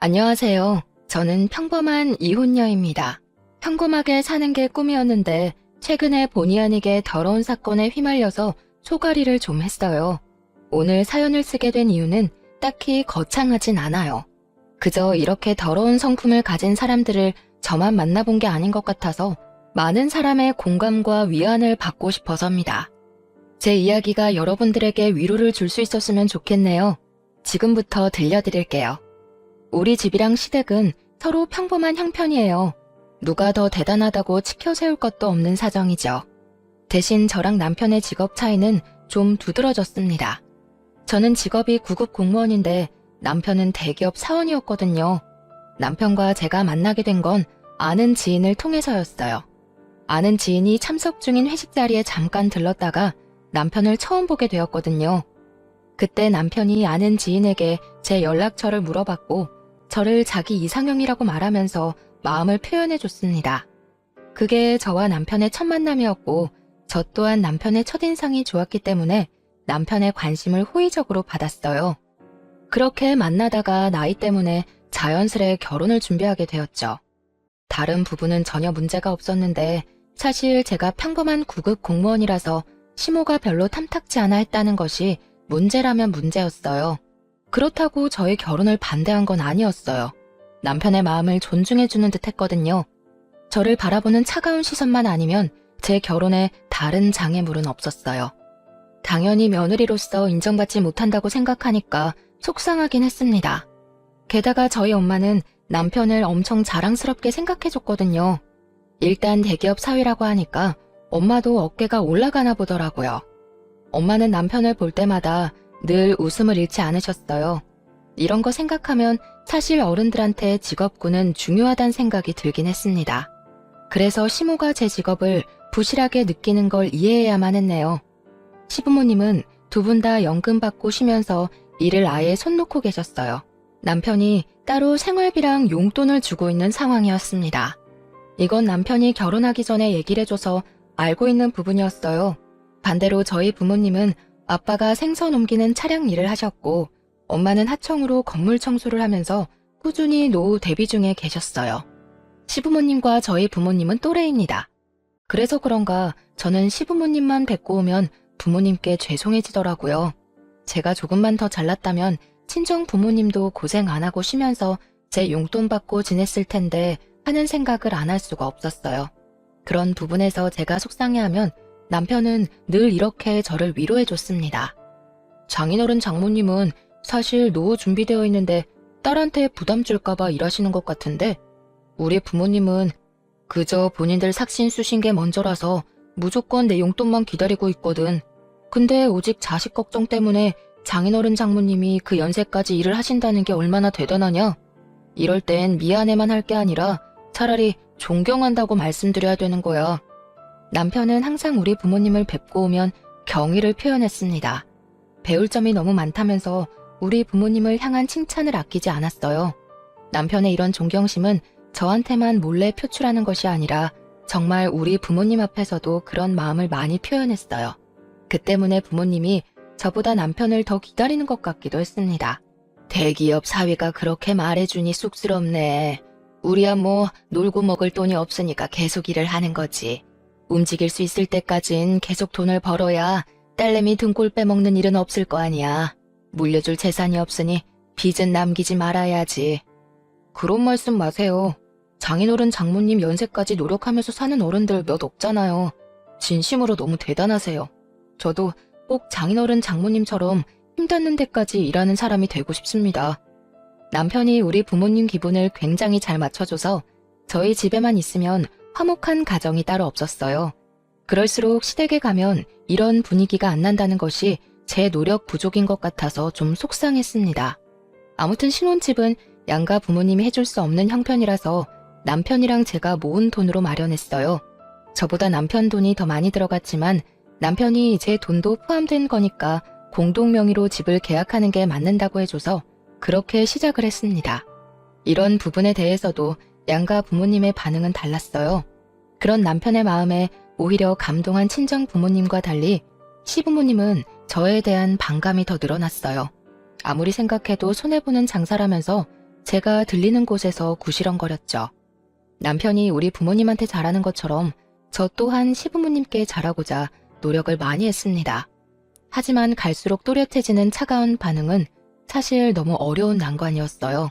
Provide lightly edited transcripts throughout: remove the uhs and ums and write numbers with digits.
안녕하세요. 저는 평범한 이혼녀입니다. 평범하게 사는 게 꿈이었는데 최근에 본의 아니게 더러운 사건에 휘말려서 소가리를 좀 했어요. 오늘 사연을 쓰게 된 이유는 딱히 거창하진 않아요. 그저 이렇게 더러운 성품을 가진 사람들을 저만 만나본 게 아닌 것 같아서 많은 사람의 공감과 위안을 받고 싶어서입니다. 제 이야기가 여러분들에게 위로를 줄 수 있었으면 좋겠네요. 지금부터 들려드릴게요. 우리 집이랑 시댁은 서로 평범한 형편이에요. 누가 더 대단하다고 치켜세울 것도 없는 사정이죠. 대신 저랑 남편의 직업 차이는 좀 두드러졌습니다. 저는 직업이 구급 공무원인데 남편은 대기업 사원이었거든요. 남편과 제가 만나게 된 건 아는 지인을 통해서였어요. 아는 지인이 참석 중인 회식 자리에 잠깐 들렀다가 남편을 처음 보게 되었거든요. 그때 남편이 아는 지인에게 제 연락처를 물어봤고 저를 자기 이상형이라고 말하면서 마음을 표현해줬습니다. 그게 저와 남편의 첫 만남이었고 저 또한 남편의 첫인상이 좋았기 때문에 남편의 관심을 호의적으로 받았어요. 그렇게 만나다가 나이 때문에 자연스레 결혼을 준비하게 되었죠. 다른 부분은 전혀 문제가 없었는데 사실 제가 평범한 구급 공무원이라서 시모가 별로 탐탁지 않아 했다는 것이 문제라면 문제였어요. 그렇다고 저의 결혼을 반대한 건 아니었어요. 남편의 마음을 존중해주는 듯 했거든요. 저를 바라보는 차가운 시선만 아니면 제 결혼에 다른 장애물은 없었어요. 당연히 며느리로서 인정받지 못한다고 생각하니까 속상하긴 했습니다. 게다가 저희 엄마는 남편을 엄청 자랑스럽게 생각해줬거든요. 일단 대기업 사위라고 하니까 엄마도 어깨가 올라가나 보더라고요. 엄마는 남편을 볼 때마다 늘 웃음을 잃지 않으셨어요. 이런 거 생각하면 사실 어른들한테 직업군은 중요하다는 생각이 들긴 했습니다. 그래서 시모가 제 직업을 부실하게 느끼는 걸 이해해야만 했네요. 시부모님은 두 분 다 연금 받고 쉬면서 일을 아예 손 놓고 계셨어요. 남편이 따로 생활비랑 용돈을 주고 있는 상황이었습니다. 이건 남편이 결혼하기 전에 얘기를 해줘서 알고 있는 부분이었어요. 반대로 저희 부모님은 아빠가 생선 옮기는 차량 일을 하셨고 엄마는 하청으로 건물 청소를 하면서 꾸준히 노후 대비 중에 계셨어요. 시부모님과 저희 부모님은 또래입니다. 그래서 그런가 저는 시부모님만 뵙고 오면 부모님께 죄송해지더라고요. 제가 조금만 더 잘났다면 친정 부모님도 고생 안 하고 쉬면서 제 용돈 받고 지냈을 텐데 하는 생각을 안 할 수가 없었어요. 그런 부분에서 제가 속상해하면 남편은 늘 이렇게 저를 위로해줬습니다. 장인어른 장모님은 사실 노후 준비되어 있는데 딸한테 부담 줄까봐 일하시는 것 같은데 우리 부모님은 그저 본인들 삭신 쑤신 게 먼저라서 무조건 내 용돈만 기다리고 있거든. 근데 오직 자식 걱정 때문에 장인어른 장모님이 그 연세까지 일을 하신다는 게 얼마나 대단하냐? 이럴 땐 미안해만 할 게 아니라 차라리 존경한다고 말씀드려야 되는 거야. 남편은 항상 우리 부모님을 뵙고 오면 경의를 표현했습니다. 배울 점이 너무 많다면서 우리 부모님을 향한 칭찬을 아끼지 않았어요. 남편의 이런 존경심은 저한테만 몰래 표출하는 것이 아니라 정말 우리 부모님 앞에서도 그런 마음을 많이 표현했어요. 그 때문에 부모님이 저보다 남편을 더 기다리는 것 같기도 했습니다. 대기업 사위가 그렇게 말해주니 쑥스럽네. 우리야 뭐 놀고 먹을 돈이 없으니까 계속 일을 하는 거지. 움직일 수 있을 때까진 계속 돈을 벌어야 딸내미 등골 빼먹는 일은 없을 거 아니야. 물려줄 재산이 없으니 빚은 남기지 말아야지. 그런 말씀 마세요. 장인어른 장모님 연세까지 노력하면서 사는 어른들 몇 없잖아요. 진심으로 너무 대단하세요. 저도 꼭 장인어른 장모님처럼 힘닿는 데까지 일하는 사람이 되고 싶습니다. 남편이 우리 부모님 기분을 굉장히 잘 맞춰줘서 저희 집에만 있으면 화목한 가정이 따로 없었어요. 그럴수록 시댁에 가면 이런 분위기가 안 난다는 것이 제 노력 부족인 것 같아서 좀 속상했습니다. 아무튼 신혼집은 양가 부모님이 해줄 수 없는 형편이라서 남편이랑 제가 모은 돈으로 마련했어요. 저보다 남편 돈이 더 많이 들어갔지만 남편이 제 돈도 포함된 거니까 공동 명의로 집을 계약하는 게 맞는다고 해줘서 그렇게 시작을 했습니다. 이런 부분에 대해서도 양가 부모님의 반응은 달랐어요. 그런 남편의 마음에 오히려 감동한 친정 부모님과 달리 시부모님은 저에 대한 반감이 더 늘어났어요. 아무리 생각해도 손해보는 장사라면서 제가 들리는 곳에서 구시렁거렸죠. 남편이 우리 부모님한테 잘하는 것처럼 저 또한 시부모님께 잘하고자 노력을 많이 했습니다. 하지만 갈수록 또렷해지는 차가운 반응은 사실 너무 어려운 난관이었어요.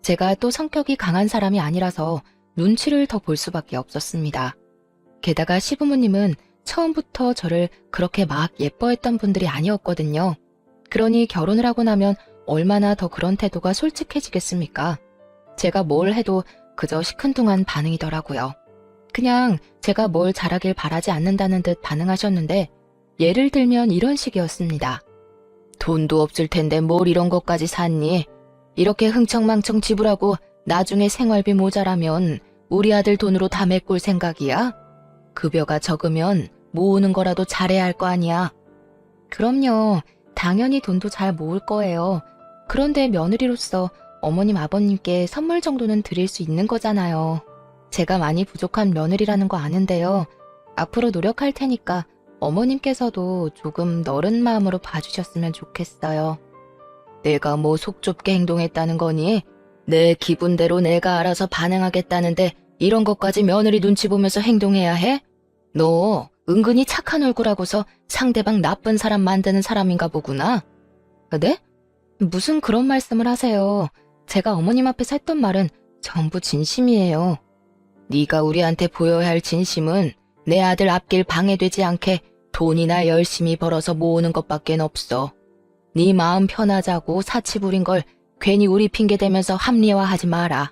제가 또 성격이 강한 사람이 아니라서 눈치를 더 볼 수밖에 없었습니다. 게다가 시부모님은 처음부터 저를 그렇게 막 예뻐했던 분들이 아니었거든요. 그러니 결혼을 하고 나면 얼마나 더 그런 태도가 솔직해지겠습니까? 제가 뭘 해도 그저 시큰둥한 반응이더라고요. 그냥 제가 뭘 잘하길 바라지 않는다는 듯 반응하셨는데 예를 들면 이런 식이었습니다. 돈도 없을 텐데 뭘 이런 것까지 샀니? 이렇게 흥청망청 지불하고 나중에 생활비 모자라면 우리 아들 돈으로 다 메꿀 생각이야? 급여가 적으면 모으는 거라도 잘해야 할 거 아니야. 그럼요. 당연히 돈도 잘 모을 거예요. 그런데 며느리로서 어머님 아버님께 선물 정도는 드릴 수 있는 거잖아요. 제가 많이 부족한 며느리라는 거 아는데요. 앞으로 노력할 테니까 어머님께서도 조금 너른 마음으로 봐주셨으면 좋겠어요. 내가 뭐 속 좁게 행동했다는 거니? 내 기분대로 내가 알아서 반응하겠다는데 이런 것까지 며느리 눈치 보면서 행동해야 해? 너 은근히 착한 얼굴하고서 상대방 나쁜 사람 만드는 사람인가 보구나. 네? 무슨 그런 말씀을 하세요. 제가 어머님 앞에서 했던 말은 전부 진심이에요. 네가 우리한테 보여야 할 진심은 내 아들 앞길 방해되지 않게 돈이나 열심히 벌어서 모으는 것밖엔 없어. 네 마음 편하자고 사치 부린 걸 괜히 우리 핑계 대면서 합리화하지 마라.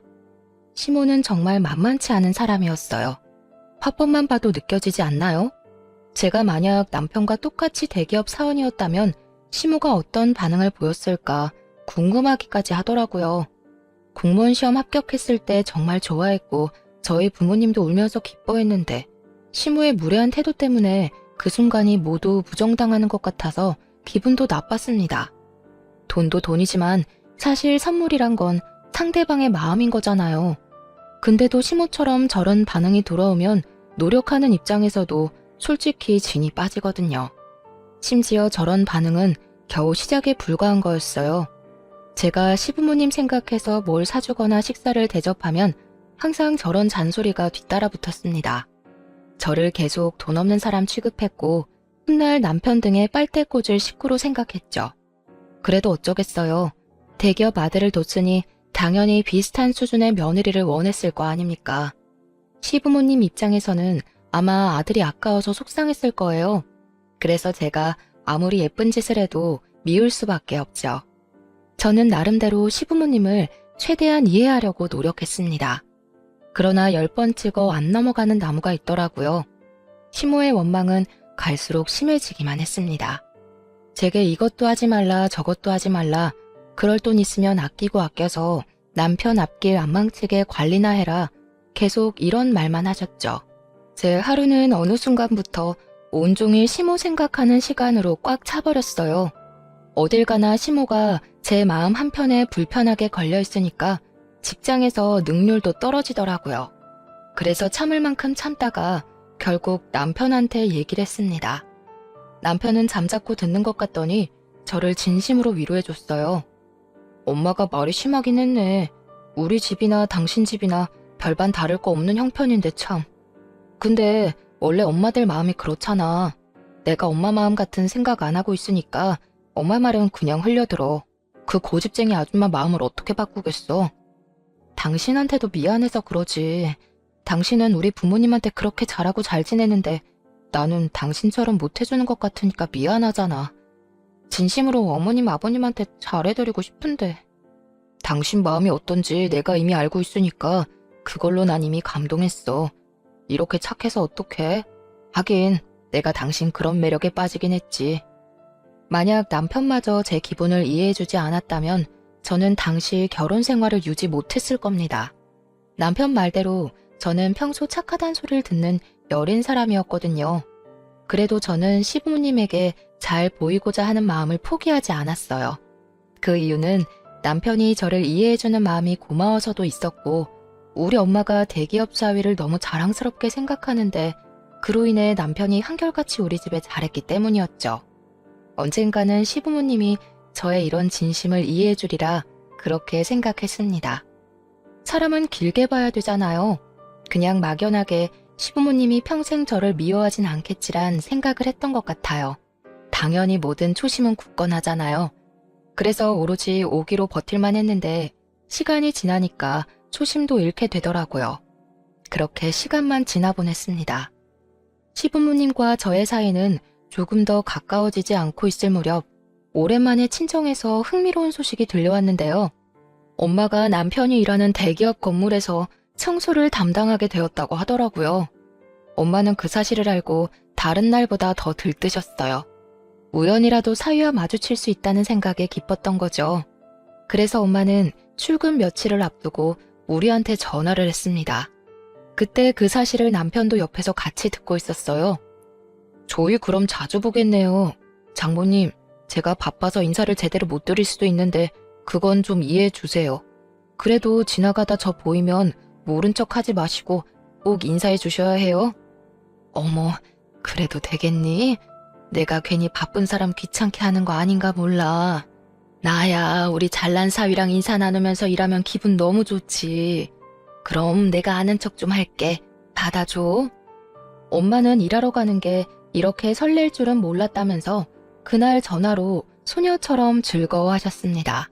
시모는 정말 만만치 않은 사람이었어요. 화법만 봐도 느껴지지 않나요? 제가 만약 남편과 똑같이 대기업 사원이었다면 시모가 어떤 반응을 보였을까 궁금하기까지 하더라고요. 공무원 시험 합격했을 때 정말 좋아했고 저희 부모님도 울면서 기뻐했는데 시모의 무례한 태도 때문에 그 순간이 모두 부정당하는 것 같아서 기분도 나빴습니다. 돈도 돈이지만 사실 선물이란 건 상대방의 마음인 거잖아요. 근데도 시모처럼 저런 반응이 돌아오면 노력하는 입장에서도 솔직히 진이 빠지거든요. 심지어 저런 반응은 겨우 시작에 불과한 거였어요. 제가 시부모님 생각해서 뭘 사주거나 식사를 대접하면 항상 저런 잔소리가 뒤따라 붙었습니다. 저를 계속 돈 없는 사람 취급했고 훗날 남편 등의 빨대 꽂을 식구로 생각했죠. 그래도 어쩌겠어요. 대기업 아들을 뒀으니 당연히 비슷한 수준의 며느리를 원했을 거 아닙니까? 시부모님 입장에서는 아마 아들이 아까워서 속상했을 거예요. 그래서 제가 아무리 예쁜 짓을 해도 미울 수밖에 없죠. 저는 나름대로 시부모님을 최대한 이해하려고 노력했습니다. 그러나 10번 찍어 안 넘어가는 나무가 있더라고요. 시모의 원망은 갈수록 심해지기만 했습니다. 제게 이것도 하지 말라 저것도 하지 말라, 그럴 돈 있으면 아끼고 아껴서 남편 앞길 안 망치게 관리나 해라, 계속 이런 말만 하셨죠. 제 하루는 어느 순간부터 온종일 시모 생각하는 시간으로 꽉 차버렸어요. 어딜 가나 시모가 제 마음 한편에 불편하게 걸려있으니까 직장에서 능률도 떨어지더라고요. 그래서 참을 만큼 참다가 결국 남편한테 얘기를 했습니다. 남편은 잠자코 듣는 것 같더니 저를 진심으로 위로해줬어요. 엄마가 말이 심하긴 했네. 우리 집이나 당신 집이나 별반 다를 거 없는 형편인데 참. 근데 원래 엄마들 마음이 그렇잖아. 내가 엄마 마음 같은 생각 안 하고 있으니까 엄마 말은 그냥 흘려들어. 그 고집쟁이 아줌마 마음을 어떻게 바꾸겠어. 당신한테도 미안해서 그러지. 당신은 우리 부모님한테 그렇게 잘하고 잘 지내는데 나는 당신처럼 못해주는 것 같으니까 미안하잖아. 진심으로 어머님 아버님한테 잘해드리고 싶은데. 당신 마음이 어떤지 내가 이미 알고 있으니까 그걸로 난 이미 감동했어. 이렇게 착해서 어떡해? 하긴 내가 당신 그런 매력에 빠지긴 했지. 만약 남편마저 제 기분을 이해해주지 않았다면 저는 당시 결혼 생활을 유지 못했을 겁니다. 남편 말대로 저는 평소 착하단 소리를 듣는 여린 사람이었거든요. 그래도 저는 시부모님에게 잘 보이고자 하는 마음을 포기하지 않았어요. 그 이유는 남편이 저를 이해해주는 마음이 고마워서도 있었고, 우리 엄마가 대기업 사위를 너무 자랑스럽게 생각하는데 그로 인해 남편이 한결같이 우리 집에 잘했기 때문이었죠. 언젠가는 시부모님이 저의 이런 진심을 이해해주리라 그렇게 생각했습니다. 사람은 길게 봐야 되잖아요. 그냥 막연하게 시부모님이 평생 저를 미워하진 않겠지란 생각을 했던 것 같아요. 당연히 모든 초심은 굳건하잖아요. 그래서 오로지 오기로 버틸만 했는데 시간이 지나니까 초심도 잃게 되더라고요. 그렇게 시간만 지나보냈습니다. 시부모님과 저의 사이는 조금 더 가까워지지 않고 있을 무렵 오랜만에 친정에서 흥미로운 소식이 들려왔는데요. 엄마가 남편이 일하는 대기업 건물에서 청소를 담당하게 되었다고 하더라고요. 엄마는 그 사실을 알고 다른 날보다 더 들뜨셨어요. 우연이라도 사위와 마주칠 수 있다는 생각에 기뻤던 거죠. 그래서 엄마는 출근 며칠을 앞두고 우리한테 전화를 했습니다. 그때 그 사실을 남편도 옆에서 같이 듣고 있었어요. 저희 그럼 자주 보겠네요. 장모님, 제가 바빠서 인사를 제대로 못 드릴 수도 있는데 그건 좀 이해해 주세요. 그래도 지나가다 저 보이면 모른 척 하지 마시고 꼭 인사해 주셔야 해요. 어머, 그래도 되겠니? 내가 괜히 바쁜 사람 귀찮게 하는 거 아닌가 몰라. 나야 우리 잘난 사위랑 인사 나누면서 일하면 기분 너무 좋지. 그럼 내가 아는 척 좀 할게. 받아줘. 엄마는 일하러 가는 게 이렇게 설렐 줄은 몰랐다면서 그날 전화로 소녀처럼 즐거워하셨습니다.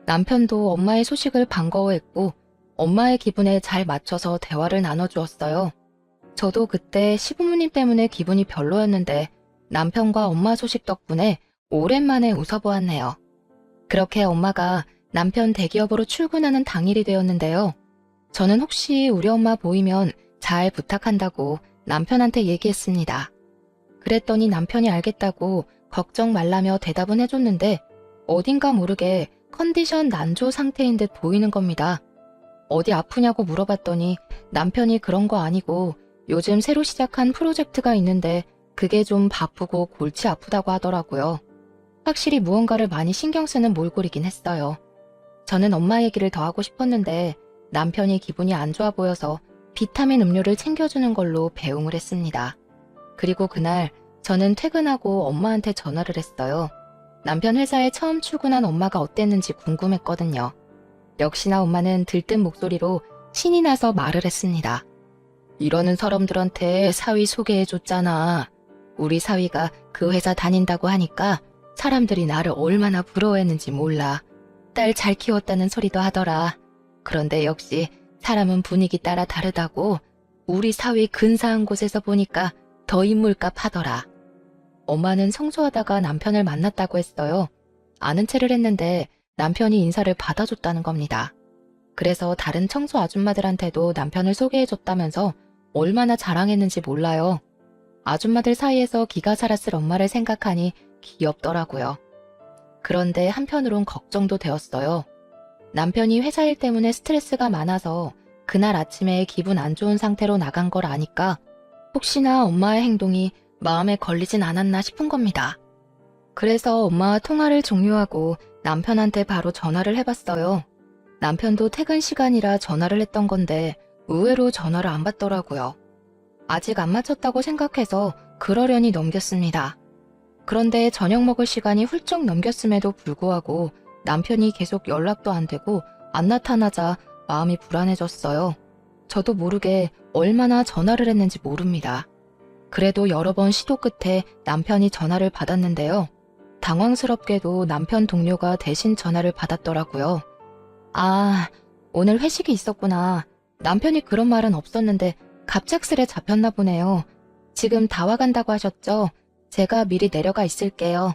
남편도 엄마의 소식을 반가워했고 엄마의 기분에 잘 맞춰서 대화를 나눠주었어요. 저도 그때 시부모님 때문에 기분이 별로였는데 남편과 엄마 소식 덕분에 오랜만에 웃어보았네요. 그렇게 엄마가 남편 대기업으로 출근하는 당일이 되었는데요. 저는 혹시 우리 엄마 보이면 잘 부탁한다고 남편한테 얘기했습니다. 그랬더니 남편이 알겠다고 걱정 말라며 대답은 해줬는데 어딘가 모르게 컨디션 난조 상태인 듯 보이는 겁니다. 어디 아프냐고 물어봤더니 남편이 그런 거 아니고 요즘 새로 시작한 프로젝트가 있는데 그게 좀 바쁘고 골치 아프다고 하더라고요. 확실히 무언가를 많이 신경 쓰는 몰골이긴 했어요. 저는 엄마 얘기를 더 하고 싶었는데 남편이 기분이 안 좋아 보여서 비타민 음료를 챙겨주는 걸로 배웅을 했습니다. 그리고 그날 저는 퇴근하고 엄마한테 전화를 했어요. 남편 회사에 처음 출근한 엄마가 어땠는지 궁금했거든요. 역시나 엄마는 들뜬 목소리로 신이 나서 말을 했습니다. 이러는 사람들한테 사위 소개해줬잖아. 우리 사위가 그 회사 다닌다고 하니까 사람들이 나를 얼마나 부러워했는지 몰라. 딸 잘 키웠다는 소리도 하더라. 그런데 역시 사람은 분위기 따라 다르다고 우리 사위 근사한 곳에서 보니까 더 인물값 하더라. 엄마는 성수하다가 남편을 만났다고 했어요. 아는 체를 했는데 남편이 인사를 받아줬다는 겁니다. 그래서 다른 청소 아줌마들한테도 남편을 소개해줬다면서 얼마나 자랑했는지 몰라요. 아줌마들 사이에서 기가 살았을 엄마를 생각하니 귀엽더라고요. 그런데 한편으론 걱정도 되었어요. 남편이 회사 일 때문에 스트레스가 많아서 그날 아침에 기분 안 좋은 상태로 나간 걸 아니까 혹시나 엄마의 행동이 마음에 걸리진 않았나 싶은 겁니다. 그래서 엄마와 통화를 종료하고 남편한테 바로 전화를 해봤어요. 남편도 퇴근 시간이라 전화를 했던 건데 의외로 전화를 안 받더라고요. 아직 안 마쳤다고 생각해서 그러려니 넘겼습니다. 그런데 저녁 먹을 시간이 훌쩍 넘겼음에도 불구하고 남편이 계속 연락도 안 되고 안 나타나자 마음이 불안해졌어요. 저도 모르게 얼마나 전화를 했는지 모릅니다. 그래도 여러 번 시도 끝에 남편이 전화를 받았는데요. 당황스럽게도 남편 동료가 대신 전화를 받았더라고요. 아, 오늘 회식이 있었구나. 남편이 그런 말은 없었는데 갑작스레 잡혔나 보네요. 지금 다 와간다고 하셨죠? 제가 미리 내려가 있을게요.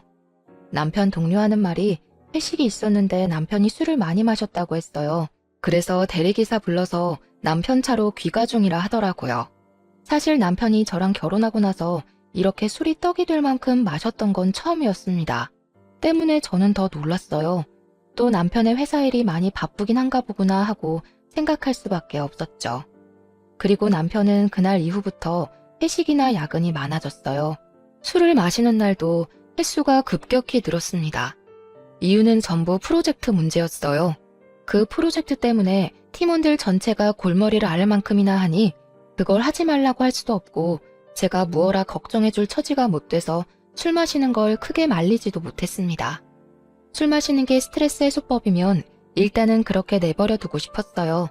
남편 동료하는 말이 회식이 있었는데 남편이 술을 많이 마셨다고 했어요. 그래서 대리기사 불러서 남편 차로 귀가 중이라 하더라고요. 사실 남편이 저랑 결혼하고 나서 이렇게 술이 떡이 될 만큼 마셨던 건 처음이었습니다. 때문에 저는 더 놀랐어요. 또 남편의 회사 일이 많이 바쁘긴 한가 보구나 하고 생각할 수밖에 없었죠. 그리고 남편은 그날 이후부터 회식이나 야근이 많아졌어요. 술을 마시는 날도 횟수가 급격히 늘었습니다. 이유는 전부 프로젝트 문제였어요. 그 프로젝트 때문에 팀원들 전체가 골머리를 앓을 만큼이나 하니 그걸 하지 말라고 할 수도 없고 제가 무어라 걱정해줄 처지가 못 돼서 술 마시는 걸 크게 말리지도 못했습니다. 술 마시는 게 스트레스 해소법이면 일단은 그렇게 내버려 두고 싶었어요.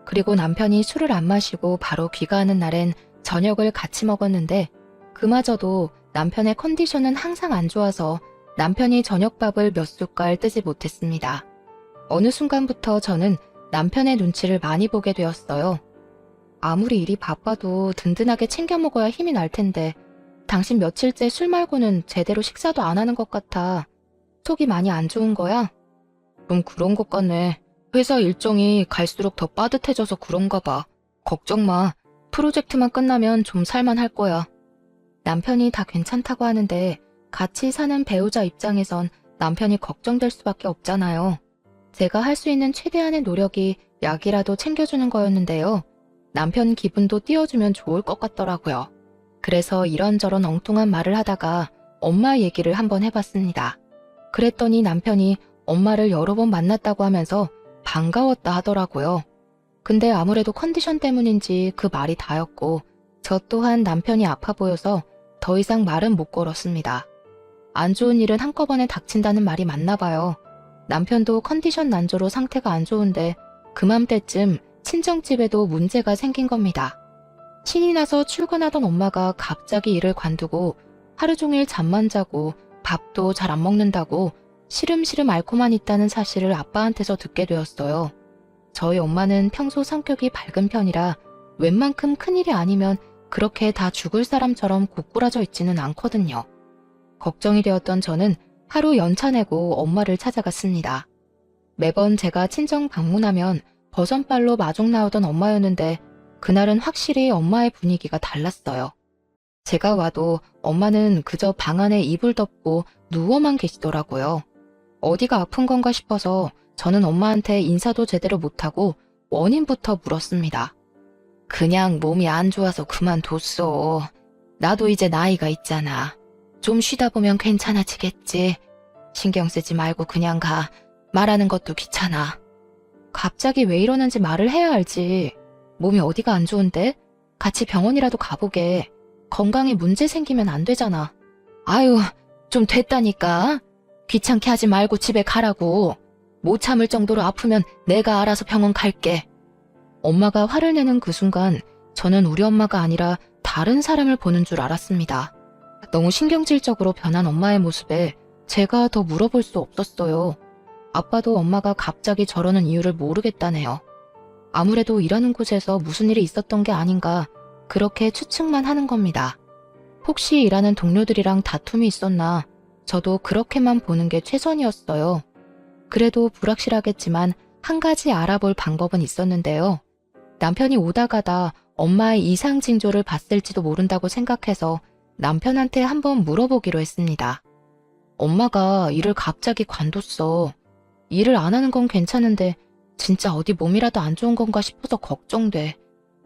그리고 남편이 술을 안 마시고 바로 귀가하는 날엔 저녁을 같이 먹었는데 그마저도 남편의 컨디션은 항상 안 좋아서 남편이 저녁밥을 몇 숟갈 뜨지 못했습니다. 어느 순간부터 저는 남편의 눈치를 많이 보게 되었어요. 아무리 일이 바빠도 든든하게 챙겨 먹어야 힘이 날 텐데 당신 며칠째 술 말고는 제대로 식사도 안 하는 것 같아. 속이 많이 안 좋은 거야? 좀 그런 것 같네. 회사 일정이 갈수록 더 빠듯해져서 그런가 봐. 걱정 마. 프로젝트만 끝나면 좀 살만할 거야. 남편이 다 괜찮다고 하는데 같이 사는 배우자 입장에선 남편이 걱정될 수밖에 없잖아요. 제가 할 수 있는 최대한의 노력이 약이라도 챙겨주는 거였는데요. 남편 기분도 띄워주면 좋을 것 같더라고요. 그래서 이런저런 엉뚱한 말을 하다가 엄마 얘기를 한번 해봤습니다. 그랬더니 남편이 엄마를 여러 번 만났다고 하면서 반가웠다 하더라고요. 근데 아무래도 컨디션 때문인지 그 말이 다였고 저 또한 남편이 아파 보여서 더 이상 말은 못 걸었습니다. 안 좋은 일은 한꺼번에 닥친다는 말이 맞나 봐요. 남편도 컨디션 난조로 상태가 안 좋은데 그맘때쯤 친정집에도 문제가 생긴 겁니다. 신이 나서 출근하던 엄마가 갑자기 일을 관두고 하루 종일 잠만 자고 밥도 잘 안 먹는다고 시름시름 앓고만 있다는 사실을 아빠한테서 듣게 되었어요. 저희 엄마는 평소 성격이 밝은 편이라 웬만큼 큰일이 아니면 그렇게 다 죽을 사람처럼 고꾸라져 있지는 않거든요. 걱정이 되었던 저는 하루 연차 내고 엄마를 찾아갔습니다. 매번 제가 친정 방문하면 버선발로 마중 나오던 엄마였는데 그날은 확실히 엄마의 분위기가 달랐어요. 제가 와도 엄마는 그저 방 안에 이불 덮고 누워만 계시더라고요. 어디가 아픈 건가 싶어서 저는 엄마한테 인사도 제대로 못하고 원인부터 물었습니다. 그냥 몸이 안 좋아서 그만뒀어. 나도 이제 나이가 있잖아. 좀 쉬다 보면 괜찮아지겠지. 신경 쓰지 말고 그냥 가. 말하는 것도 귀찮아. 갑자기 왜 이러는지 말을 해야 알지. 몸이 어디가 안 좋은데? 같이 병원이라도 가보게. 건강에 문제 생기면 안 되잖아. 아유, 좀 됐다니까. 귀찮게 하지 말고 집에 가라고. 못 참을 정도로 아프면 내가 알아서 병원 갈게. 엄마가 화를 내는 그 순간 저는 우리 엄마가 아니라 다른 사람을 보는 줄 알았습니다. 너무 신경질적으로 변한 엄마의 모습에 제가 더 물어볼 수 없었어요. 아빠도 엄마가 갑자기 저러는 이유를 모르겠다네요. 아무래도 일하는 곳에서 무슨 일이 있었던 게 아닌가 그렇게 추측만 하는 겁니다. 혹시 일하는 동료들이랑 다툼이 있었나 저도 그렇게만 보는 게 최선이었어요. 그래도 불확실하겠지만 한 가지 알아볼 방법은 있었는데요. 남편이 오다 가다 엄마의 이상 징조를 봤을지도 모른다고 생각해서 남편한테 한번 물어보기로 했습니다. 엄마가 일을 갑자기 관뒀어. 일을 안 하는 건 괜찮은데 진짜 어디 몸이라도 안 좋은 건가 싶어서 걱정돼.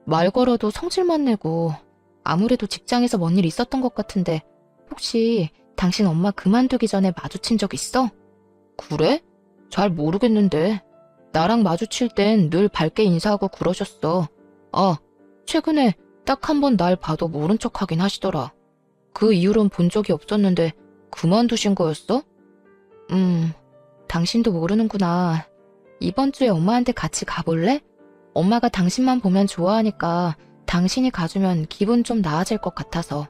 말 걸어도 성질만 내고 아무래도 직장에서 뭔 일 있었던 것 같은데 혹시 당신 엄마 그만두기 전에 마주친 적 있어? 그래? 잘 모르겠는데. 나랑 마주칠 땐 늘 밝게 인사하고 그러셨어. 아, 최근에 딱 한 번 날 봐도 모른 척 하긴 하시더라. 그 이후론 본 적이 없었는데 그만두신 거였어? 당신도 모르는구나. 이번 주에 엄마한테 같이 가볼래? 엄마가 당신만 보면 좋아하니까 당신이 가주면 기분 좀 나아질 것 같아서.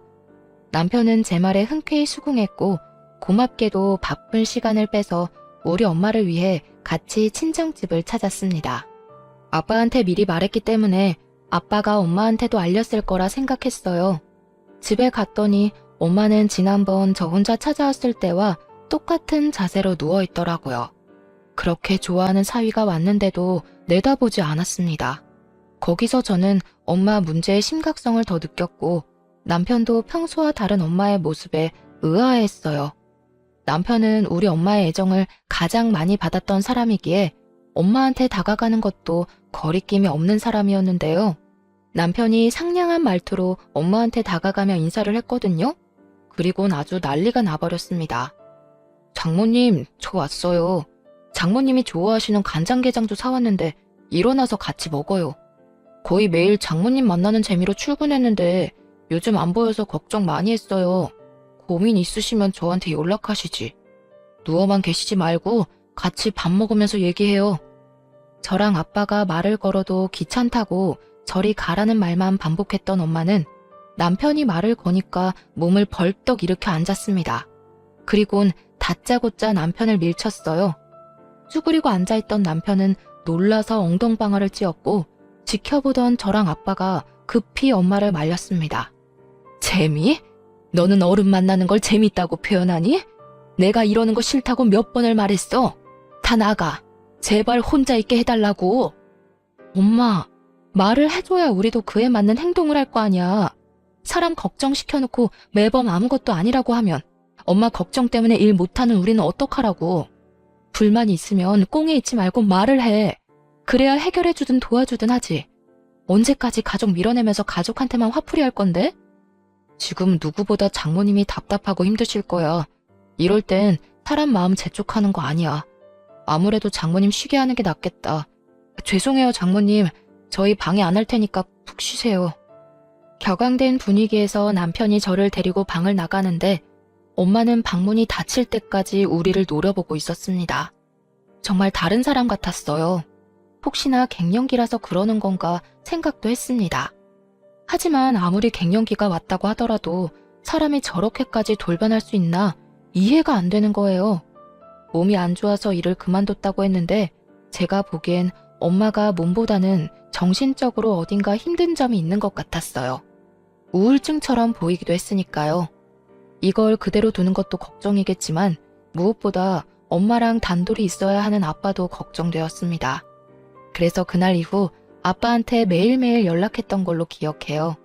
남편은 제 말에 흔쾌히 수긍했고 고맙게도 바쁜 시간을 빼서 우리 엄마를 위해 같이 친정집을 찾았습니다. 아빠한테 미리 말했기 때문에 아빠가 엄마한테도 알렸을 거라 생각했어요. 집에 갔더니 엄마는 지난번 저 혼자 찾아왔을 때와 똑같은 자세로 누워있더라고요. 그렇게 좋아하는 사위가 왔는데도 내다보지 않았습니다. 거기서 저는 엄마 문제의 심각성을 더 느꼈고 남편도 평소와 다른 엄마의 모습에 의아해했어요. 남편은 우리 엄마의 애정을 가장 많이 받았던 사람이기에 엄마한테 다가가는 것도 거리낌이 없는 사람이었는데요. 남편이 상냥한 말투로 엄마한테 다가가며 인사를 했거든요. 그리곤 아주 난리가 나버렸습니다. 장모님, 저 왔어요. 장모님이 좋아하시는 간장게장도 사왔는데 일어나서 같이 먹어요. 거의 매일 장모님 만나는 재미로 출근했는데 요즘 안 보여서 걱정 많이 했어요. 고민 있으시면 저한테 연락하시지. 누워만 계시지 말고 같이 밥 먹으면서 얘기해요. 저랑 아빠가 말을 걸어도 귀찮다고 저리 가라는 말만 반복했던 엄마는 남편이 말을 거니까 몸을 벌떡 일으켜 앉았습니다. 그리곤 다짜고짜 남편을 밀쳤어요. 쭈그리고 앉아있던 남편은 놀라서 엉덩방아를 찧었고 지켜보던 저랑 아빠가 급히 엄마를 말렸습니다. 재미? 너는 어른 만나는 걸 재밌다고 표현하니? 내가 이러는 거 싫다고 몇 번을 말했어. 다 나가. 제발 혼자 있게 해달라고. 엄마, 말을 해줘야 우리도 그에 맞는 행동을 할 거 아니야. 사람 걱정시켜놓고 매번 아무것도 아니라고 하면 엄마 걱정 때문에 일 못하는 우리는 어떡하라고. 불만이 있으면 꽁에 있지 말고 말을 해. 그래야 해결해주든 도와주든 하지. 언제까지 가족 밀어내면서 가족한테만 화풀이 할 건데? 지금 누구보다 장모님이 답답하고 힘드실 거야. 이럴 땐 사람 마음 재촉하는 거 아니야. 아무래도 장모님 쉬게 하는 게 낫겠다. 죄송해요, 장모님. 저희 방해 안 할 테니까 푹 쉬세요. 격앙된 분위기에서 남편이 저를 데리고 방을 나가는데 엄마는 방문이 닫힐 때까지 우리를 노려보고 있었습니다. 정말 다른 사람 같았어요. 혹시나 갱년기라서 그러는 건가 생각도 했습니다. 하지만 아무리 갱년기가 왔다고 하더라도 사람이 저렇게까지 돌변할 수 있나 이해가 안 되는 거예요. 몸이 안 좋아서 일을 그만뒀다고 했는데 제가 보기엔 엄마가 몸보다는 정신적으로 어딘가 힘든 점이 있는 것 같았어요. 우울증처럼 보이기도 했으니까요. 이걸 그대로 두는 것도 걱정이겠지만 무엇보다 엄마랑 단둘이 있어야 하는 아빠도 걱정되었습니다. 그래서 그날 이후 아빠한테 매일매일 연락했던 걸로 기억해요.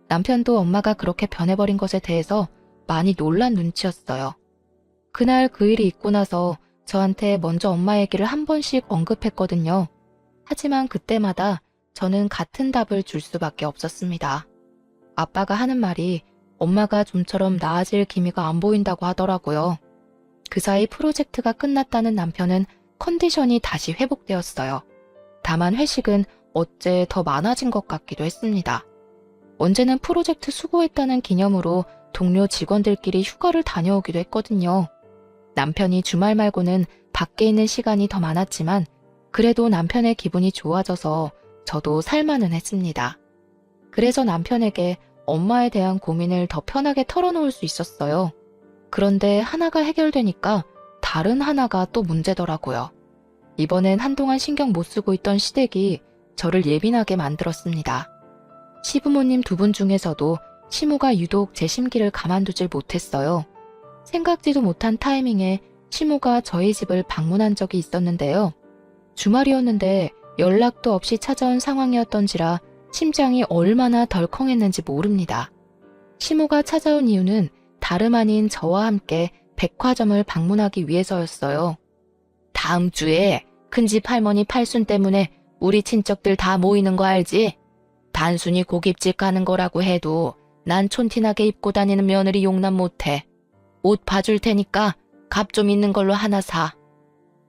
남편도 엄마가 그렇게 변해버린 것에 대해서 많이 놀란 눈치였어요. 그날 그 일이 있고 나서 저한테 먼저 엄마 얘기를 한 번씩 언급했거든요. 하지만 그때마다 저는 같은 답을 줄 수밖에 없었습니다. 아빠가 하는 말이 엄마가 좀처럼 나아질 기미가 안 보인다고 하더라고요. 그 사이 프로젝트가 끝났다는 남편은 컨디션이 다시 회복되었어요. 다만 회식은 어째 더 많아진 것 같기도 했습니다. 언제는 프로젝트 수고했다는 기념으로 동료 직원들끼리 휴가를 다녀오기도 했거든요. 남편이 주말 말고는 밖에 있는 시간이 더 많았지만 그래도 남편의 기분이 좋아져서 저도 살만은 했습니다. 그래서 남편에게 엄마에 대한 고민을 더 편하게 털어놓을 수 있었어요. 그런데 하나가 해결되니까 다른 하나가 또 문제더라고요. 이번엔 한동안 신경 못 쓰고 있던 시댁이 저를 예민하게 만들었습니다. 시부모님 두 분 중에서도 시모가 유독 제 심기를 가만두질 못했어요. 생각지도 못한 타이밍에 시모가 저희 집을 방문한 적이 있었는데요. 주말이었는데 연락도 없이 찾아온 상황이었던지라 심장이 얼마나 덜컹했는지 모릅니다. 시모가 찾아온 이유는 다름 아닌 저와 함께 백화점을 방문하기 위해서였어요. 다음 주에 큰집 할머니 팔순 때문에 우리 친척들 다 모이는 거 알지? 단순히 고깃집 가는 거라고 해도 난 촌티나게 입고 다니는 며느리 용납 못해. 옷 봐줄 테니까 값 좀 있는 걸로 하나 사.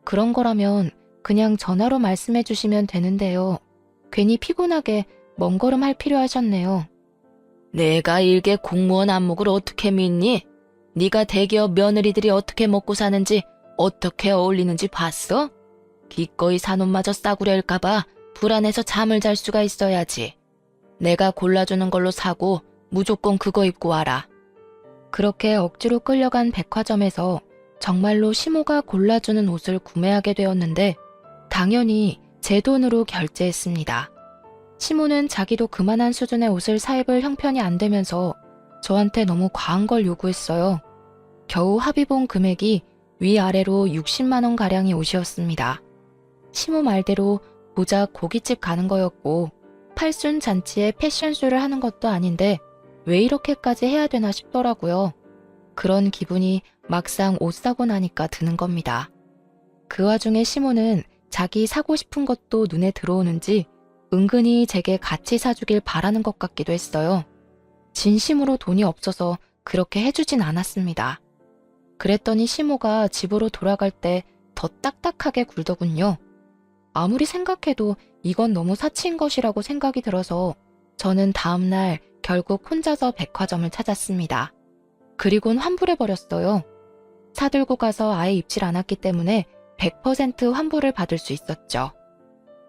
그런 거라면 그냥 전화로 말씀해 주시면 되는데요. 괜히 피곤하게 먼 걸음 할 필요 하셨네요. 내가 일개 공무원 안목을 어떻게 믿니? 네가 대기업 며느리들이 어떻게 먹고 사는지 어떻게 어울리는지 봤어? 기꺼이 산 옷마저 싸구려일까봐 불안해서 잠을 잘 수가 있어야지. 내가 골라주는 걸로 사고 무조건 그거 입고 와라. 그렇게 억지로 끌려간 백화점에서 정말로 시모가 골라주는 옷을 구매하게 되었는데 당연히 제 돈으로 결제했습니다. 시모는 자기도 그만한 수준의 옷을 사 입을 형편이 안 되면서 저한테 너무 과한 걸 요구했어요. 겨우 합의본 금액이 위아래로 60만 원 가량의 옷이었습니다. 시모 말대로 고작 고깃집 가는 거였고 팔순 잔치에 패션쇼를 하는 것도 아닌데 왜 이렇게까지 해야 되나 싶더라고요. 그런 기분이 막상 옷 사고 나니까 드는 겁니다. 그 와중에 시모는 자기 사고 싶은 것도 눈에 들어오는지 은근히 제게 같이 사주길 바라는 것 같기도 했어요. 진심으로 돈이 없어서 그렇게 해주진 않았습니다. 그랬더니 시모가 집으로 돌아갈 때 더 딱딱하게 굴더군요. 아무리 생각해도 이건 너무 사치인 것이라고 생각이 들어서 저는 다음날 결국 혼자서 백화점을 찾았습니다. 그리곤 환불해버렸어요. 사들고 가서 아예 입질 않았기 때문에 100% 환불을 받을 수 있었죠.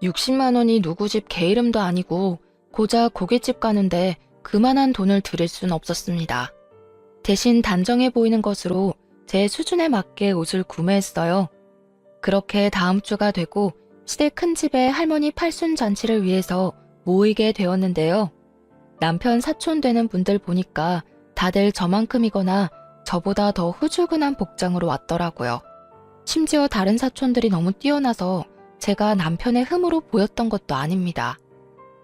60만 원이 누구 집 개 이름도 아니고 고작 고깃집 가는데 그만한 돈을 들일 순 없었습니다. 대신 단정해 보이는 것으로 제 수준에 맞게 옷을 구매했어요. 그렇게 다음 주가 되고 시댁 큰 집에 할머니 팔순 잔치를 위해서 모이게 되었는데요. 남편 사촌 되는 분들 보니까 다들 저만큼이거나 저보다 더 후줄근한 복장으로 왔더라고요. 심지어 다른 사촌들이 너무 뛰어나서 제가 남편의 흠으로 보였던 것도 아닙니다.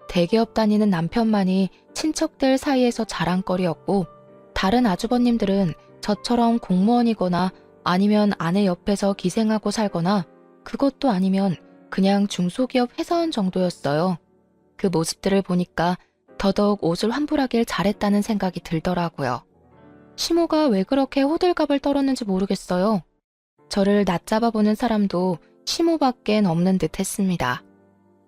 대기업 다니는 남편만이 친척들 사이에서 자랑거리였고 다른 아주버님들은 저처럼 공무원이거나 아니면 아내 옆에서 기생하고 살거나 그것도 아니면 그냥 중소기업 회사원 정도였어요. 그 모습들을 보니까 더더욱 옷을 환불하길 잘했다는 생각이 들더라고요. 시모가 왜 그렇게 호들갑을 떨었는지 모르겠어요. 저를 낮잡아보는 사람도 시모밖엔 없는 듯 했습니다.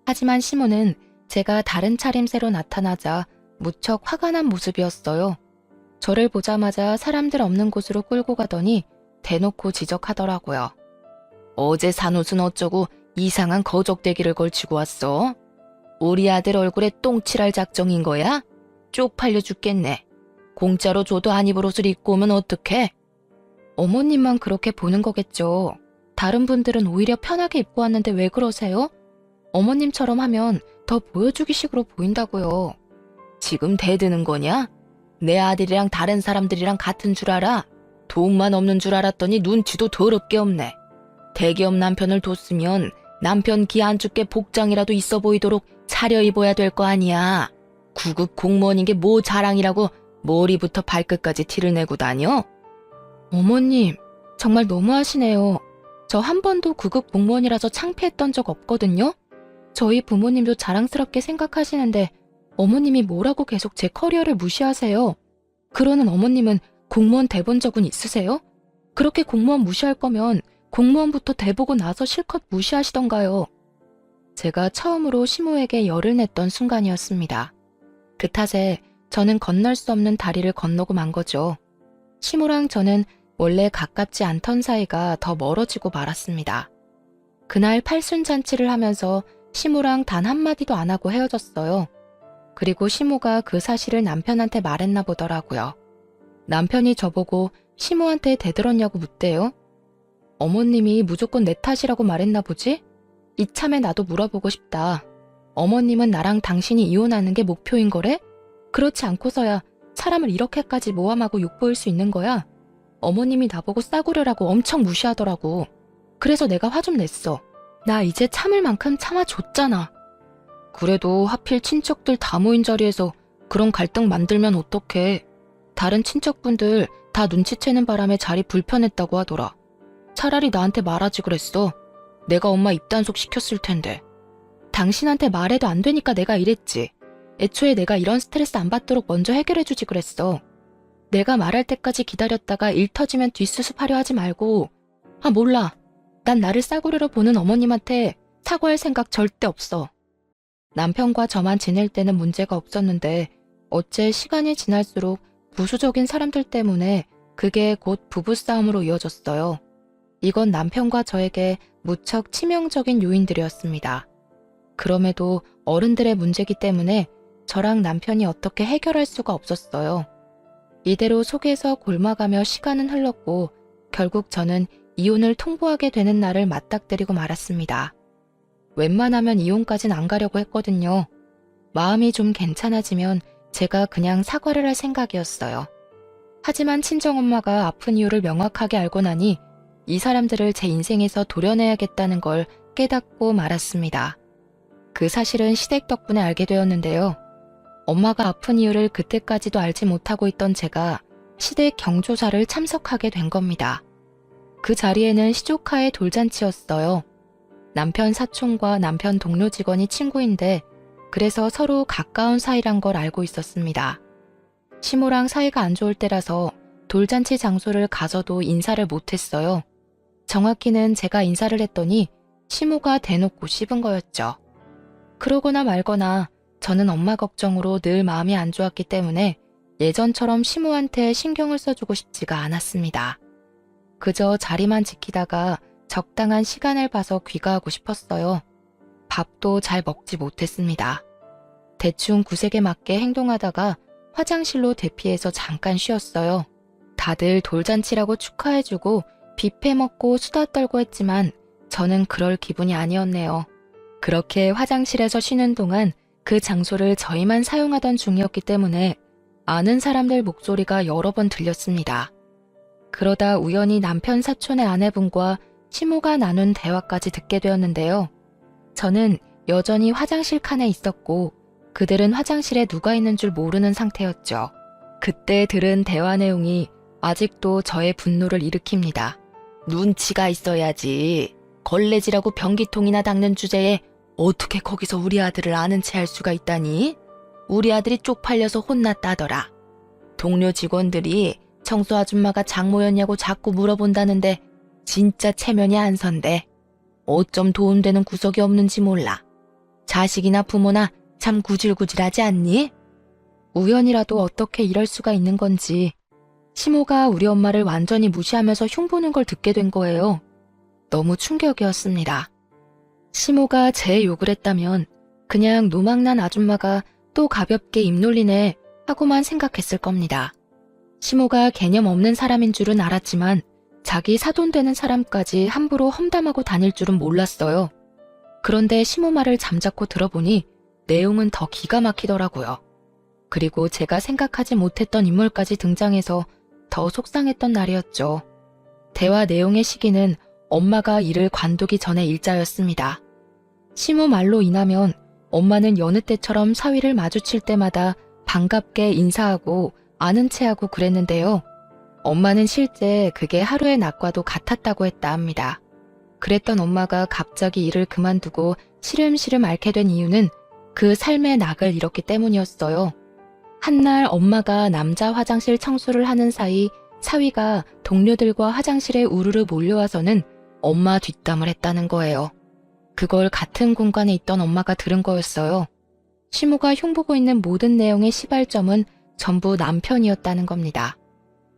하지만 시모는 제가 다른 차림새로 나타나자 무척 화가 난 모습이었어요. 저를 보자마자 사람들 없는 곳으로 끌고 가더니 대놓고 지적하더라고요. 어제 산 옷은 어쩌고 이상한 거적대기를 걸치고 왔어? 우리 아들 얼굴에 똥칠할 작정인 거야? 쪽팔려 죽겠네. 공짜로 줘도 안 입을 옷을 입고 오면 어떡해? 어머님만 그렇게 보는 거겠죠. 다른 분들은 오히려 편하게 입고 왔는데 왜 그러세요? 어머님처럼 하면 더 보여주기식으로 보인다고요. 지금 대드는 거냐? 내 아들이랑 다른 사람들이랑 같은 줄 알아? 돈만 없는 줄 알았더니 눈치도 더럽게 없네. 대기업 남편을 뒀으면 남편 기 안 죽게 복장이라도 있어 보이도록 차려입어야 될 거 아니야. 구급 공무원인 게 뭐 자랑이라고 머리부터 발끝까지 티를 내고 다녀? 어머님, 정말 너무하시네요. 저 한 번도 구급 공무원이라서 창피했던 적 없거든요. 저희 부모님도 자랑스럽게 생각하시는데 어머님이 뭐라고 계속 제 커리어를 무시하세요? 그러는 어머님은 공무원 돼본 적은 있으세요? 그렇게 공무원 무시할 거면 공무원부터 돼보고 나서 실컷 무시하시던가요. 제가 처음으로 시모에게 열을 냈던 순간이었습니다. 그 탓에 저는 건널 수 없는 다리를 건너고 만 거죠. 시모랑 저는 원래 가깝지 않던 사이가 더 멀어지고 말았습니다. 그날 팔순잔치를 하면서 시모랑 단 한마디도 안 하고 헤어졌어요. 그리고 시모가 그 사실을 남편한테 말했나 보더라고요. 남편이 저보고 시모한테 대들었냐고 묻대요. 어머님이 무조건 내 탓이라고 말했나 보지? 이참에 나도 물어보고 싶다. 어머님은 나랑 당신이 이혼하는 게 목표인 거래? 그렇지 않고서야 사람을 이렇게까지 모함하고 욕보일 수 있는 거야? 어머님이 나보고 싸구려라고 엄청 무시하더라고. 그래서 내가 화 좀 냈어. 나 이제 참을 만큼 참아줬잖아. 그래도 하필 친척들 다 모인 자리에서 그런 갈등 만들면 어떡해. 다른 친척분들 다 눈치채는 바람에 자리 불편했다고 하더라. 차라리 나한테 말하지 그랬어. 내가 엄마 입단속 시켰을 텐데. 당신한테 말해도 안 되니까 내가 이랬지. 애초에 내가 이런 스트레스 안 받도록 먼저 해결해주지 그랬어. 내가 말할 때까지 기다렸다가 일 터지면 뒷수습하려 하지 말고. 아 몰라. 난 나를 싸구려로 보는 어머님한테 사과할 생각 절대 없어. 남편과 저만 지낼 때는 문제가 없었는데 어째 시간이 지날수록 부수적인 사람들 때문에 그게 곧 부부싸움으로 이어졌어요. 이건 남편과 저에게 무척 치명적인 요인들이었습니다. 그럼에도 어른들의 문제이기 때문에 저랑 남편이 어떻게 해결할 수가 없었어요. 이대로 속에서 골마가며 시간은 흘렀고 결국 저는 이혼을 통보하게 되는 날을 맞닥뜨리고 말았습니다. 웬만하면 이혼까진 안 가려고 했거든요. 마음이 좀 괜찮아지면 제가 그냥 사과를 할 생각이었어요. 하지만 친정엄마가 아픈 이유를 명확하게 알고 나니 이 사람들을 제 인생에서 도려내야겠다는 걸 깨닫고 말았습니다. 그 사실은 시댁 덕분에 알게 되었는데요. 엄마가 아픈 이유를 그때까지도 알지 못하고 있던 제가 시댁 경조사를 참석하게 된 겁니다. 그 자리에는 시조카의 돌잔치였어요. 남편 사촌과 남편 동료 직원이 친구인데 그래서 서로 가까운 사이란 걸 알고 있었습니다. 시모랑 사이가 안 좋을 때라서 돌잔치 장소를 가서도 인사를 못했어요. 정확히는 제가 인사를 했더니 시모가 대놓고 씹은 거였죠. 그러거나 말거나 저는 엄마 걱정으로 늘 마음이 안 좋았기 때문에 예전처럼 시모한테 신경을 써주고 싶지가 않았습니다. 그저 자리만 지키다가 적당한 시간을 봐서 귀가하고 싶었어요. 밥도 잘 먹지 못했습니다. 대충 구색에 맞게 행동하다가 화장실로 대피해서 잠깐 쉬었어요. 다들 돌잔치라고 축하해주고 뷔페 먹고 수다 떨고 했지만 저는 그럴 기분이 아니었네요. 그렇게 화장실에서 쉬는 동안 그 장소를 저희만 사용하던 중이었기 때문에 아는 사람들 목소리가 여러 번 들렸습니다. 그러다 우연히 남편 사촌의 아내분과 시모가 나눈 대화까지 듣게 되었는데요. 저는 여전히 화장실 칸에 있었고 그들은 화장실에 누가 있는 줄 모르는 상태였죠. 그때 들은 대화 내용이 아직도 저의 분노를 일으킵니다. 눈치가 있어야지. 걸레질하고 변기통이나 닦는 주제에 어떻게 거기서 우리 아들을 아는 체 할 수가 있다니? 우리 아들이 쪽팔려서 혼났다더라. 동료 직원들이 청소 아줌마가 장모였냐고 자꾸 물어본다는데 진짜 체면이 안 선대. 어쩜 도움되는 구석이 없는지 몰라. 자식이나 부모나 참 구질구질하지 않니? 우연이라도 어떻게 이럴 수가 있는 건지 시모가 우리 엄마를 완전히 무시하면서 흉보는 걸 듣게 된 거예요. 너무 충격이었습니다. 시모가 제 욕을 했다면 그냥 노망난 아줌마가 또 가볍게 입 놀리네 하고만 생각했을 겁니다. 시모가 개념 없는 사람인 줄은 알았지만 자기 사돈되는 사람까지 함부로 험담하고 다닐 줄은 몰랐어요. 그런데 시모 말을 잠자코 들어보니 내용은 더 기가 막히더라고요. 그리고 제가 생각하지 못했던 인물까지 등장해서 더 속상했던 날이었죠. 대화 내용의 시기는 엄마가 일을 관두기 전의 일자였습니다. 시모 말로 인하면 엄마는 여느 때처럼 사위를 마주칠 때마다 반갑게 인사하고 아는 체하고 그랬는데요. 엄마는 실제 그게 하루의 낙과도 같았다고 했다 합니다. 그랬던 엄마가 갑자기 일을 그만두고 시름시름 앓게 된 이유는 그 삶의 낙을 잃었기 때문이었어요. 한날 엄마가 남자 화장실 청소를 하는 사이 사위가 동료들과 화장실에 우르르 몰려와서는 엄마 뒷담을 했다는 거예요. 그걸 같은 공간에 있던 엄마가 들은 거였어요. 시모가 흉보고 있는 모든 내용의 시발점은 전부 남편이었다는 겁니다.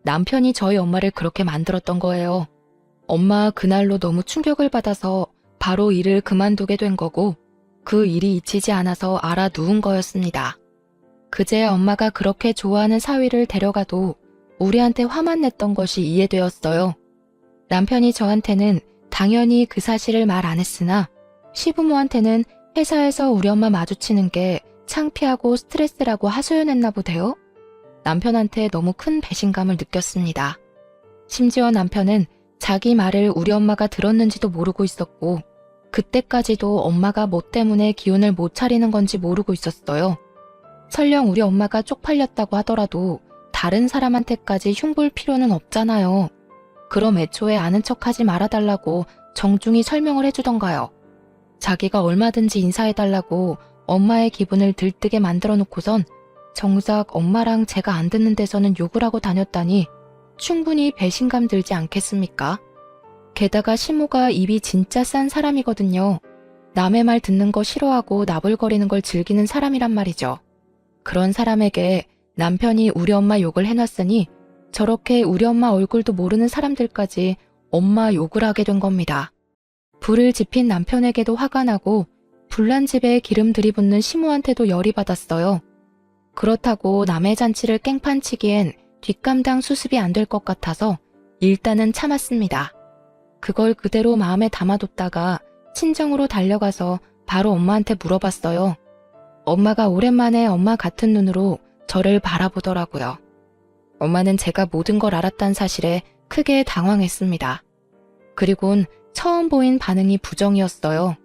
남편이 저희 엄마를 그렇게 만들었던 거예요. 엄마 그날로 너무 충격을 받아서 바로 일을 그만두게 된 거고 그 일이 잊히지 않아서 알아 누운 거였습니다. 그제야 엄마가 그렇게 좋아하는 사위를 데려가도 우리한테 화만 냈던 것이 이해되었어요. 남편이 저한테는 당연히 그 사실을 말 안 했으나 시부모한테는 회사에서 우리 엄마 마주치는 게 창피하고 스트레스라고 하소연했나 보대요. 남편한테 너무 큰 배신감을 느꼈습니다. 심지어 남편은 자기 말을 우리 엄마가 들었는지도 모르고 있었고 그때까지도 엄마가 뭐 때문에 기운을 못 차리는 건지 모르고 있었어요. 설령 우리 엄마가 쪽팔렸다고 하더라도 다른 사람한테까지 흉볼 필요는 없잖아요. 그럼 애초에 아는 척하지 말아달라고 정중히 설명을 해주던가요. 자기가 얼마든지 인사해달라고 엄마의 기분을 들뜨게 만들어 놓고선 정작 엄마랑 제가 안 듣는 데서는 욕을 하고 다녔다니 충분히 배신감 들지 않겠습니까? 게다가 시모가 입이 진짜 싼 사람이거든요. 남의 말 듣는 거 싫어하고 나불거리는 걸 즐기는 사람이란 말이죠. 그런 사람에게 남편이 우리 엄마 욕을 해놨으니 저렇게 우리 엄마 얼굴도 모르는 사람들까지 엄마 욕을 하게 된 겁니다. 불을 지핀 남편에게도 화가 나고 불난 집에 기름 들이붓는 시모한테도 열이 받았어요. 그렇다고 남의 잔치를 깽판치기엔 뒷감당 수습이 안 될 것 같아서 일단은 참았습니다. 그걸 그대로 마음에 담아뒀다가 친정으로 달려가서 바로 엄마한테 물어봤어요. 엄마가 오랜만에 엄마 같은 눈으로 저를 바라보더라고요. 엄마는 제가 모든 걸 알았다는 사실에 크게 당황했습니다. 그리곤 처음 보인 반응이 부정이었어요.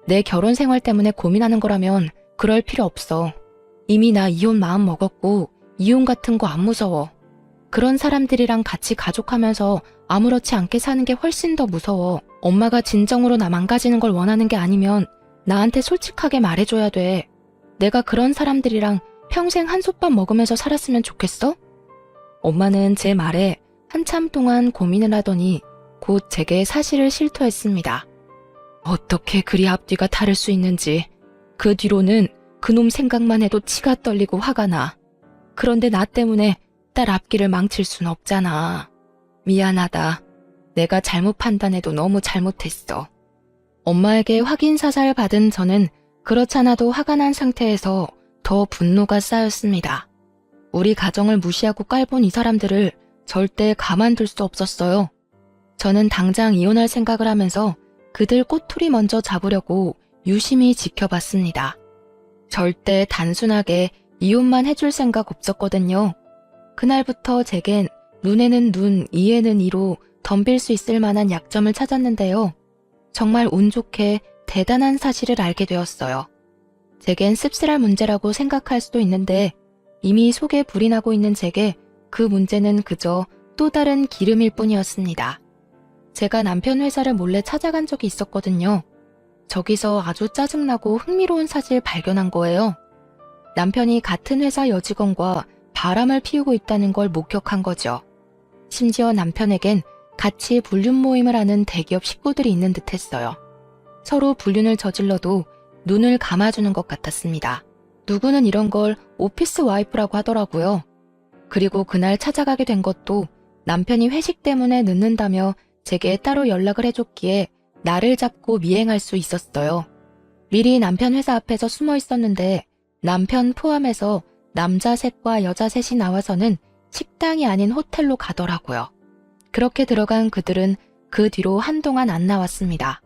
내 결혼 생활 때문에 고민하는 거라면 그럴 필요 없어. 이미 나 이혼 마음 먹었고 이혼 같은 거 안 무서워. 그런 사람들이랑 같이 가족하면서 아무렇지 않게 사는 게 훨씬 더 무서워. 엄마가 진정으로 나 망가지는 걸 원하는 게 아니면 나한테 솔직하게 말해줘야 돼. 내가 그런 사람들이랑 평생 한솥밥 먹으면서 살았으면 좋겠어? 엄마는 제 말에 한참 동안 고민을 하더니 곧 제게 사실을 실토했습니다. 어떻게 그리 앞뒤가 다를 수 있는지. 그 뒤로는 그놈 생각만 해도 치가 떨리고 화가 나. 그런데 나 때문에 딸 앞길을 망칠 순 없잖아. 미안하다. 내가 잘못 판단해도 너무 잘못했어. 엄마에게 확인 사살 받은 저는 그렇잖아도 화가 난 상태에서 더 분노가 쌓였습니다. 우리 가정을 무시하고 깔본 이 사람들을 절대 가만둘 수 없었어요. 저는 당장 이혼할 생각을 하면서 그들 꼬투리 먼저 잡으려고 유심히 지켜봤습니다. 절대 단순하게 이혼만 해줄 생각 없었거든요. 그날부터 제겐 눈에는 눈, 이에는 이로 덤빌 수 있을 만한 약점을 찾았는데요. 정말 운 좋게 대단한 사실을 알게 되었어요. 제겐 씁쓸할 문제라고 생각할 수도 있는데 이미 속에 불이 나고 있는 제게 그 문제는 그저 또 다른 기름일 뿐이었습니다. 제가 남편 회사를 몰래 찾아간 적이 있었거든요. 저기서 아주 짜증나고 흥미로운 사실 발견한 거예요. 남편이 같은 회사 여직원과 바람을 피우고 있다는 걸 목격한 거죠. 심지어 남편에겐 같이 불륜 모임을 하는 대기업 식구들이 있는 듯 했어요. 서로 불륜을 저질러도 눈을 감아주는 것 같았습니다. 누구는 이런 걸 오피스 와이프라고 하더라고요. 그리고 그날 찾아가게 된 것도 남편이 회식 때문에 늦는다며 제게 따로 연락을 해줬기에 나를 잡고 미행할 수 있었어요. 미리 남편 회사 앞에서 숨어 있었는데 남편 포함해서 남자 셋과 여자 셋이 나와서는 식당이 아닌 호텔로 가더라고요. 그렇게 들어간 그들은 그 뒤로 한동안 안 나왔습니다.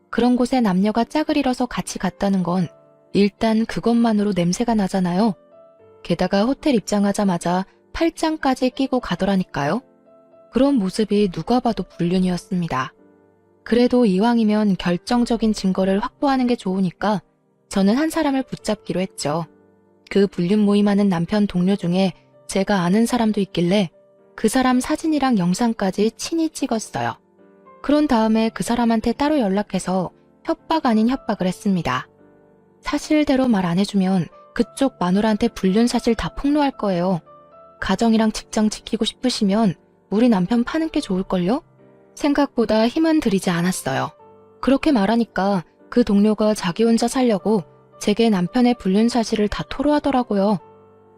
그런 곳에 남녀가 짝을 이뤄서 같이 갔다는 건 일단 그것만으로 냄새가 나잖아요. 게다가 호텔 입장하자마자 팔짱까지 끼고 가더라니까요. 그런 모습이 누가 봐도 불륜이었습니다. 그래도 이왕이면 결정적인 증거를 확보하는 게 좋으니까 저는 한 사람을 붙잡기로 했죠. 그 불륜 모임하는 남편 동료 중에 제가 아는 사람도 있길래 그 사람 사진이랑 영상까지 친히 찍었어요. 그런 다음에 그 사람한테 따로 연락해서 협박 아닌 협박을 했습니다. 사실대로 말 안 해주면 그쪽 마누라한테 불륜 사실 다 폭로할 거예요. 가정이랑 직장 지키고 싶으시면 우리 남편 파는 게 좋을걸요? 생각보다 힘은 들이지 않았어요. 그렇게 말하니까 그 동료가 자기 혼자 살려고 제게 남편의 불륜 사실을 다 토로하더라고요.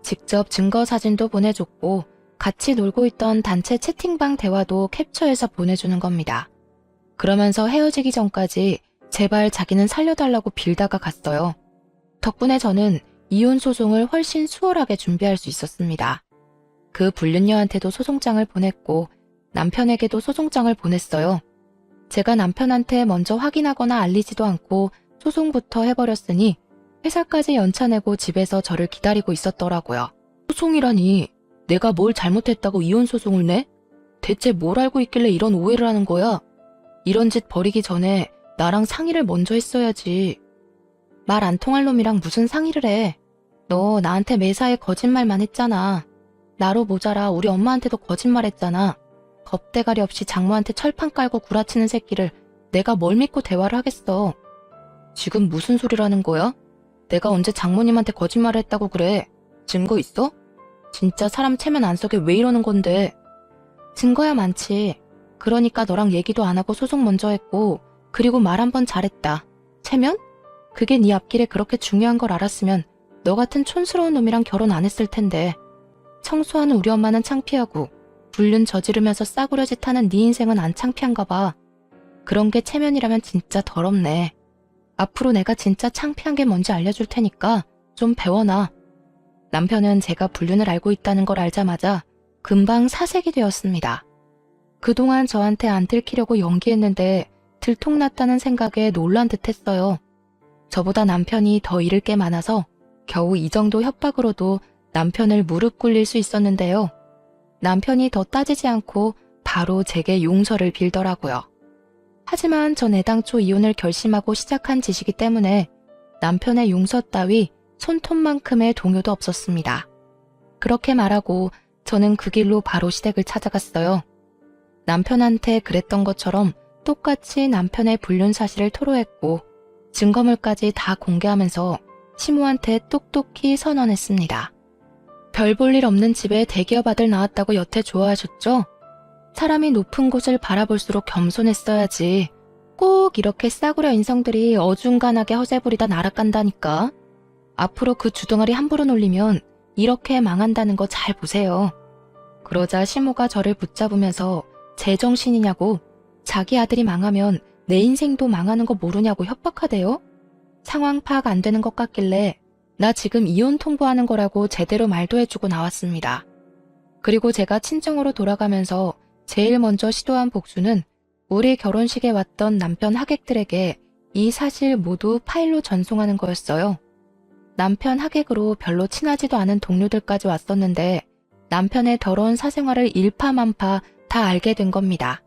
직접 증거 사진도 보내줬고 같이 놀고 있던 단체 채팅방 대화도 캡처해서 보내주는 겁니다. 그러면서 헤어지기 전까지 제발 자기는 살려달라고 빌다가 갔어요. 덕분에 저는 이혼 소송을 훨씬 수월하게 준비할 수 있었습니다. 그 불륜녀한테도 소송장을 보냈고 남편에게도 소송장을 보냈어요. 제가 남편한테 먼저 확인하거나 알리지도 않고 소송부터 해버렸으니 회사까지 연차내고 집에서 저를 기다리고 있었더라고요. 소송이라니 내가 뭘 잘못했다고 이혼 소송을 내? 대체 뭘 알고 있길래 이런 오해를 하는 거야? 이런 짓 벌이기 전에 나랑 상의를 먼저 했어야지. 말 안 통할 놈이랑 무슨 상의를 해. 너 나한테 매사에 거짓말만 했잖아. 나로 모자라 우리 엄마한테도 거짓말했잖아. 겁대가리 없이 장모한테 철판 깔고 구라치는 새끼를 내가 뭘 믿고 대화를 하겠어. 지금 무슨 소리를 하는 거야? 내가 언제 장모님한테 거짓말을 했다고 그래? 증거 있어? 진짜 사람 체면 안 속에 왜 이러는 건데? 증거야 많지. 그러니까 너랑 얘기도 안 하고 소송 먼저 했고 그리고 말 한 번 잘했다. 체면? 그게 네 앞길에 그렇게 중요한 걸 알았으면 너 같은 촌스러운 놈이랑 결혼 안 했을 텐데. 청소하는 우리 엄마는 창피하고 불륜 저지르면서 싸구려 짓 하는 네 인생은 안 창피한가 봐. 그런 게 체면이라면 진짜 더럽네. 앞으로 내가 진짜 창피한 게 뭔지 알려줄 테니까 좀 배워놔. 남편은 제가 불륜을 알고 있다는 걸 알자마자 금방 사색이 되었습니다. 그동안 저한테 안 들키려고 연기했는데 들통났다는 생각에 놀란 듯 했어요. 저보다 남편이 더 잃을 게 많아서 겨우 이 정도 협박으로도 남편을 무릎 꿇릴 수 있었는데요. 남편이 더 따지지 않고 바로 제게 용서를 빌더라고요. 하지만 전 애당초 이혼을 결심하고 시작한 짓이기 때문에 남편의 용서 따위 손톱만큼의 동요도 없었습니다. 그렇게 말하고 저는 그 길로 바로 시댁을 찾아갔어요. 남편한테 그랬던 것처럼 똑같이 남편의 불륜 사실을 토로했고 증거물까지 다 공개하면서 시모한테 똑똑히 선언했습니다. 별 볼 일 없는 집에 대기업 아들 낳았다고 여태 좋아하셨죠? 사람이 높은 곳을 바라볼수록 겸손했어야지. 꼭 이렇게 싸구려 인성들이 어중간하게 허세 부리다 날아간다니까. 앞으로 그 주둥아리 함부로 놀리면 이렇게 망한다는 거 잘 보세요. 그러자 시모가 저를 붙잡으면서 제정신이냐고 자기 아들이 망하면 내 인생도 망하는 거 모르냐고 협박하대요? 상황 파악 안 되는 것 같길래 나 지금 이혼 통보하는 거라고 제대로 말도 해주고 나왔습니다. 그리고 제가 친정으로 돌아가면서 제일 먼저 시도한 복수는 우리 결혼식에 왔던 남편 하객들에게 이 사실 모두 파일로 전송하는 거였어요. 남편 하객으로 별로 친하지도 않은 동료들까지 왔었는데 남편의 더러운 사생활을 일파만파 다 알게 된 겁니다.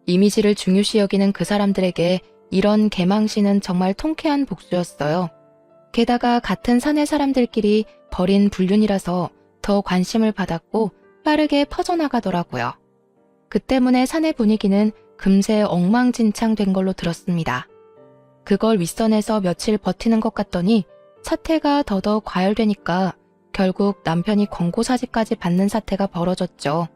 이미지를 중요시 여기는 그 사람들에게 이런 개망신은 정말 통쾌한 복수였어요. 게다가 같은 사내 사람들끼리 벌인 불륜이라서 더 관심을 받았고 빠르게 퍼져나가더라고요. 그 때문에 사내 분위기는 금세 엉망진창 된 걸로 들었습니다. 그걸 윗선에서 며칠 버티는 것 같더니 사태가 더더 과열되니까 결국 남편이 권고사지까지 받는 사태가 벌어졌죠.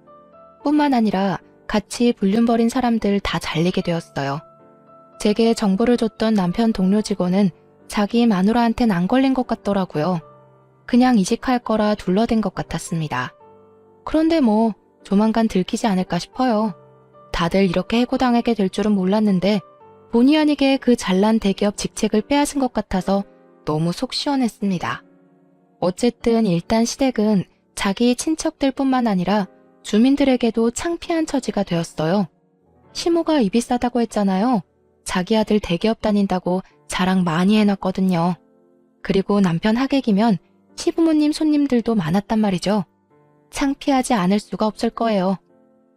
뿐만 아니라 같이 불륜 벌인 사람들 다 잘리게 되었어요. 제게 정보를 줬던 남편 동료 직원은 자기 마누라한텐 안 걸린 것 같더라고요. 그냥 이직할 거라 둘러댄 것 같았습니다. 그런데 뭐 조만간 들키지 않을까 싶어요. 다들 이렇게 해고당하게 될 줄은 몰랐는데 본의 아니게 그 잘난 대기업 직책을 빼앗은 것 같아서 너무 속 시원했습니다. 어쨌든 일단 시댁은 자기 친척들 뿐만 아니라 주민들에게도 창피한 처지가 되었어요. 시모가 입이 싸다고 했잖아요. 자기 아들 대기업 다닌다고 자랑 많이 해놨거든요. 그리고 남편 하객이면 시부모님 손님들도 많았단 말이죠. 창피하지 않을 수가 없을 거예요.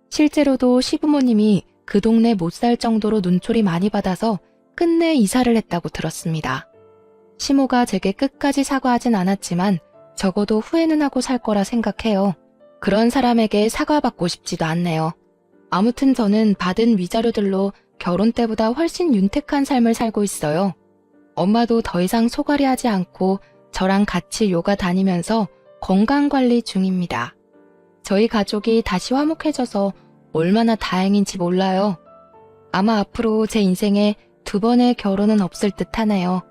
실제로도 시부모님이 그 동네 못 살 정도로 눈초리 많이 받아서 끝내 이사를 했다고 들었습니다. 시모가 제게 끝까지 사과하진 않았지만 적어도 후회는 하고 살 거라 생각해요. 그런 사람에게 사과받고 싶지도 않네요. 아무튼 저는 받은 위자료들로 결혼 때보다 훨씬 윤택한 삶을 살고 있어요. 엄마도 더 이상 소갈이 하지 않고 저랑 같이 요가 다니면서 건강관리 중입니다. 저희 가족이 다시 화목해져서 얼마나 다행인지 몰라요. 아마 앞으로 제 인생에 2번의 결혼은 없을 듯 하네요.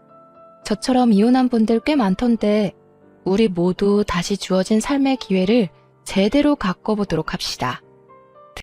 저처럼 이혼한 분들 꽤 많던데 우리 모두 다시 주어진 삶의 기회를 제대로 가꿔보도록 합시다.